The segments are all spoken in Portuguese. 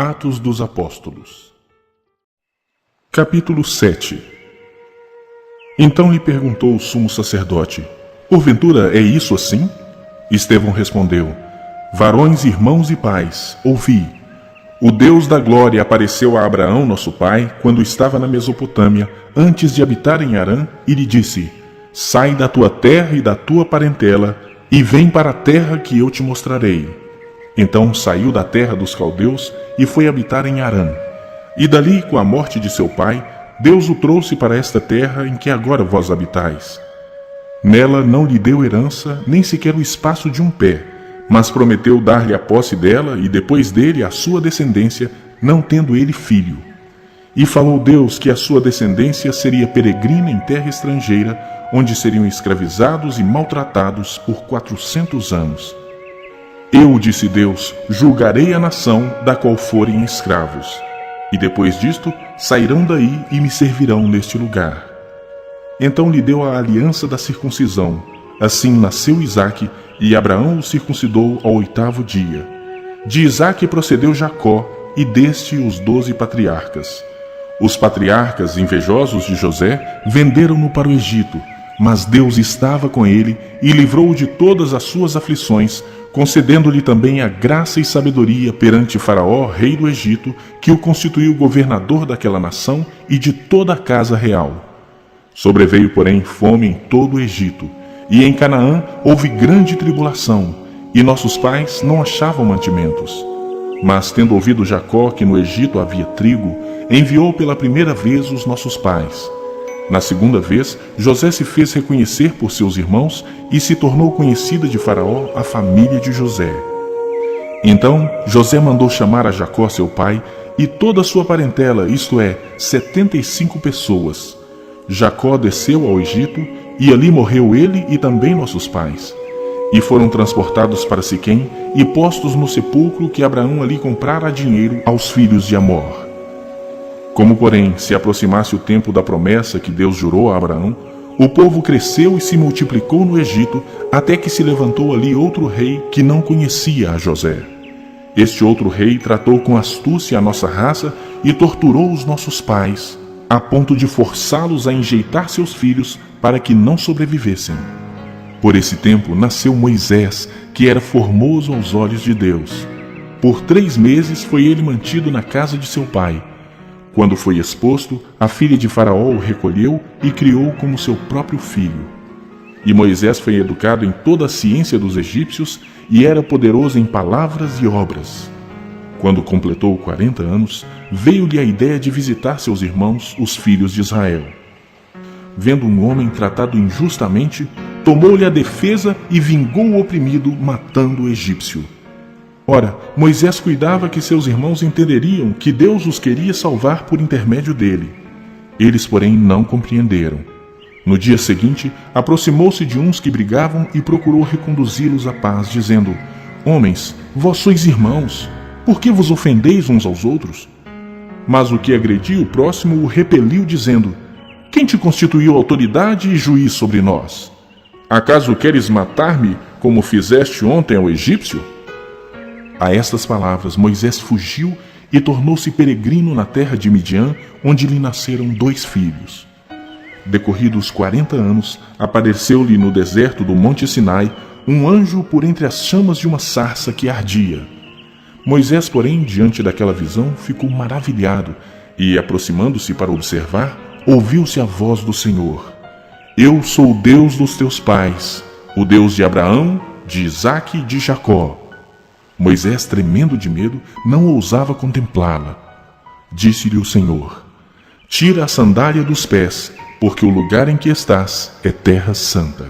Atos dos Apóstolos. Capítulo 7. Então lhe perguntou o sumo sacerdote: porventura é isso assim? Estevão respondeu: varões, irmãos e pais, ouvi. O Deus da glória apareceu a Abraão, nosso pai, quando estava na Mesopotâmia, antes de habitar em Harã, e lhe disse: sai da tua terra e da tua parentela, e vem para a terra que eu te mostrarei. Então saiu da terra dos caldeus e foi habitar em Harã. E dali, com a morte de seu pai, Deus o trouxe para esta terra em que agora vós habitais. Nela não lhe deu herança, nem sequer o espaço de um pé, mas prometeu dar-lhe a posse dela e depois dele a sua descendência, não tendo ele filho. E falou Deus que a sua descendência seria peregrina em terra estrangeira, onde seriam escravizados e maltratados por 400 anos. Eu, disse Deus, julgarei a nação da qual forem escravos. E depois disto, sairão daí e me servirão neste lugar. Então lhe deu a aliança da circuncisão. Assim nasceu Isaque, e Abraão o circuncidou ao 8º dia. De Isaque procedeu Jacó, e deste os 12 patriarcas. Os patriarcas, invejosos de José, venderam-no para o Egito, mas Deus estava com ele e livrou-o de todas as suas aflições, concedendo-lhe também a graça e sabedoria perante Faraó, rei do Egito, que o constituiu governador daquela nação e de toda a casa real. Sobreveio, porém, fome em todo o Egito, e em Canaã houve grande tribulação, e nossos pais não achavam mantimentos. Mas, tendo ouvido Jacó que no Egito havia trigo, enviou pela primeira vez os nossos pais. Na segunda vez, José se fez reconhecer por seus irmãos e se tornou conhecida de Faraó a família de José. Então José mandou chamar a Jacó seu pai e toda a sua parentela, isto é, 75 pessoas. Jacó desceu ao Egito e ali morreu ele e também nossos pais. E foram transportados para Siquém e postos no sepulcro que Abraão ali comprara a dinheiro aos filhos de Amor. Como, porém, se aproximasse o tempo da promessa que Deus jurou a Abraão, o povo cresceu e se multiplicou no Egito, até que se levantou ali outro rei que não conhecia a José. Este outro rei tratou com astúcia a nossa raça e torturou os nossos pais, a ponto de forçá-los a enjeitar seus filhos para que não sobrevivessem. Por esse tempo nasceu Moisés, que era formoso aos olhos de Deus. Por 3 meses foi ele mantido na casa de seu pai. Quando foi exposto, a filha de Faraó o recolheu e criou como seu próprio filho. E Moisés foi educado em toda a ciência dos egípcios e era poderoso em palavras e obras. Quando completou 40 anos, veio-lhe a ideia de visitar seus irmãos, os filhos de Israel. Vendo um homem tratado injustamente, tomou-lhe a defesa e vingou o oprimido, matando o egípcio. Ora, Moisés cuidava que seus irmãos entenderiam que Deus os queria salvar por intermédio dele. Eles, porém, não compreenderam. No dia seguinte, aproximou-se de uns que brigavam e procurou reconduzi-los à paz, dizendo: homens, vós sois irmãos, por que vos ofendeis uns aos outros? Mas o que agredia o próximo o repeliu, dizendo: quem te constituiu autoridade e juiz sobre nós? Acaso queres matar-me, como fizeste ontem ao egípcio? A estas palavras, Moisés fugiu e tornou-se peregrino na terra de Midian, onde lhe nasceram 2 filhos. Decorridos 40 anos, apareceu-lhe no deserto do Monte Sinai um anjo por entre as chamas de uma sarça que ardia. Moisés, porém, diante daquela visão, ficou maravilhado e, aproximando-se para observar, ouviu-se a voz do Senhor: eu sou o Deus dos teus pais, o Deus de Abraão, de Isaque e de Jacó. Moisés, tremendo de medo, não ousava contemplá-la. Disse-lhe o Senhor: tira a sandália dos pés, porque o lugar em que estás é terra santa.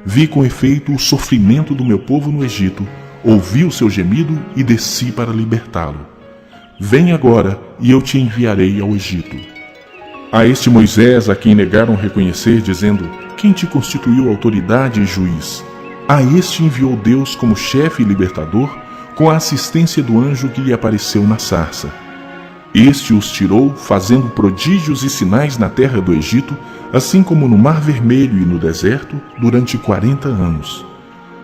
Vi com efeito o sofrimento do meu povo no Egito, ouvi o seu gemido e desci para libertá-lo. Vem agora, e eu te enviarei ao Egito. A este Moisés, a quem negaram reconhecer, dizendo: quem te constituiu autoridade e juiz? A este enviou Deus como chefe e libertador, com a assistência do anjo que lhe apareceu na sarça. Este os tirou, fazendo prodígios e sinais na terra do Egito, assim como no Mar Vermelho e no deserto, durante 40 anos.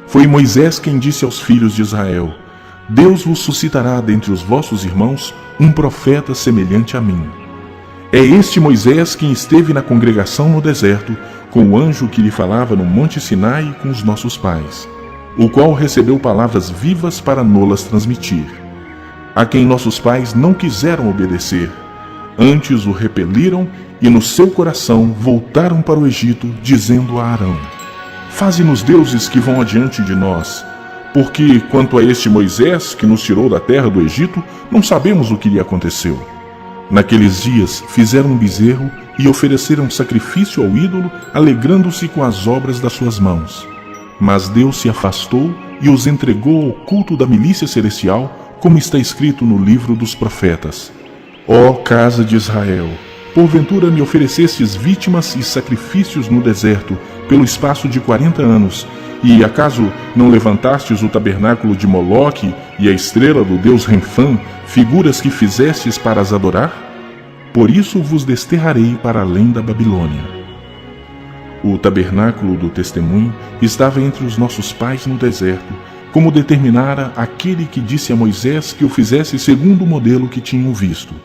Foi Moisés quem disse aos filhos de Israel: Deus vos suscitará dentre os vossos irmãos um profeta semelhante a mim. É este Moisés quem esteve na congregação no deserto, com o anjo que lhe falava no monte Sinai com os nossos pais, o qual recebeu palavras vivas para nolas transmitir, a quem nossos pais não quiseram obedecer, antes o repeliram e no seu coração voltaram para o Egito, dizendo a Arão: Faze-nos deuses que vão adiante de nós, porque quanto a este Moisés que nos tirou da terra do Egito, não sabemos o que lhe aconteceu. Naqueles dias fizeram um bezerro e ofereceram sacrifício ao ídolo, alegrando-se com as obras das suas mãos. Mas Deus se afastou e os entregou ao culto da milícia celestial, como está escrito no livro dos profetas: Ó casa de Israel, porventura me oferecestes vítimas e sacrifícios no deserto pelo espaço de 40 anos, e acaso não levantastes o tabernáculo de Moloque e a estrela do deus Renfã, figuras que fizestes para as adorar? Por isso vos desterrarei para além da Babilônia. O tabernáculo do testemunho estava entre os nossos pais no deserto, como determinara aquele que disse a Moisés que o fizesse segundo o modelo que tinham visto,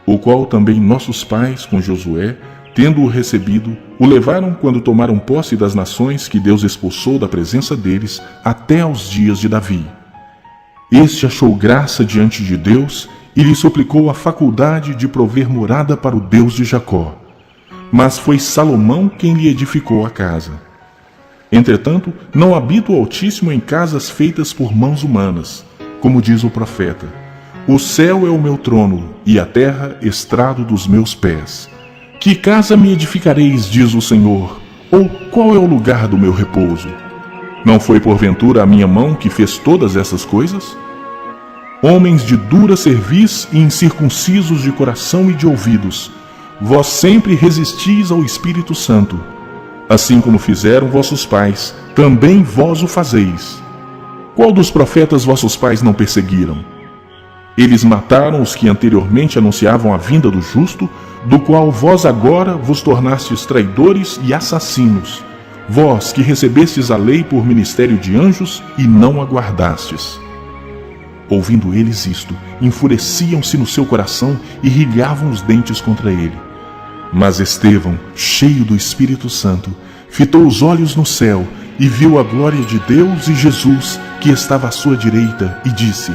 o qual também nossos pais, com Josué, tendo-o recebido, o levaram quando tomaram posse das nações que Deus expulsou da presença deles até aos dias de Davi. Este achou graça diante de Deus e lhe suplicou a faculdade de prover morada para o Deus de Jacó. Mas foi Salomão quem lhe edificou a casa. Entretanto, não habita o Altíssimo em casas feitas por mãos humanas, como diz o profeta: O céu é o meu trono e a terra estrado dos meus pés. Que casa me edificareis, diz o Senhor, ou qual é o lugar do meu repouso? Não foi porventura a minha mão que fez todas essas coisas? Homens de dura cerviz e incircuncisos de coração e de ouvidos, vós sempre resistis ao Espírito Santo. Assim como fizeram vossos pais, também vós o fazeis. Qual dos profetas vossos pais não perseguiram? Eles mataram os que anteriormente anunciavam a vinda do justo, do qual vós agora vos tornastes traidores e assassinos, vós que recebestes a lei por ministério de anjos e não a guardastes. Ouvindo eles isto, enfureciam-se no seu coração e rilhavam os dentes contra ele. Mas Estevão, cheio do Espírito Santo, fitou os olhos no céu e viu a glória de Deus e Jesus, que estava à sua direita, e disse: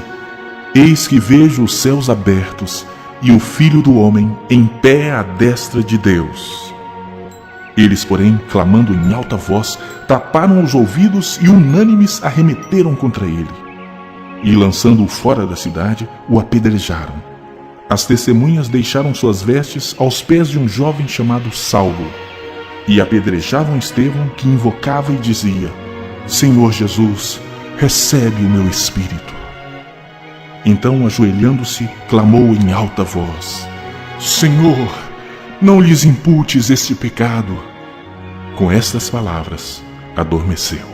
Eis que vejo os céus abertos e o Filho do Homem em pé à destra de Deus. Eles, porém, clamando em alta voz, taparam os ouvidos e unânimes arremeteram contra ele. E, lançando-o fora da cidade, o apedrejaram. As testemunhas deixaram suas vestes aos pés de um jovem chamado Saulo, e apedrejavam Estevão, que invocava e dizia: Senhor Jesus, recebe o meu espírito. Então, ajoelhando-se, clamou em alta voz: Senhor, não lhes imputes este pecado. Com estas palavras, adormeceu.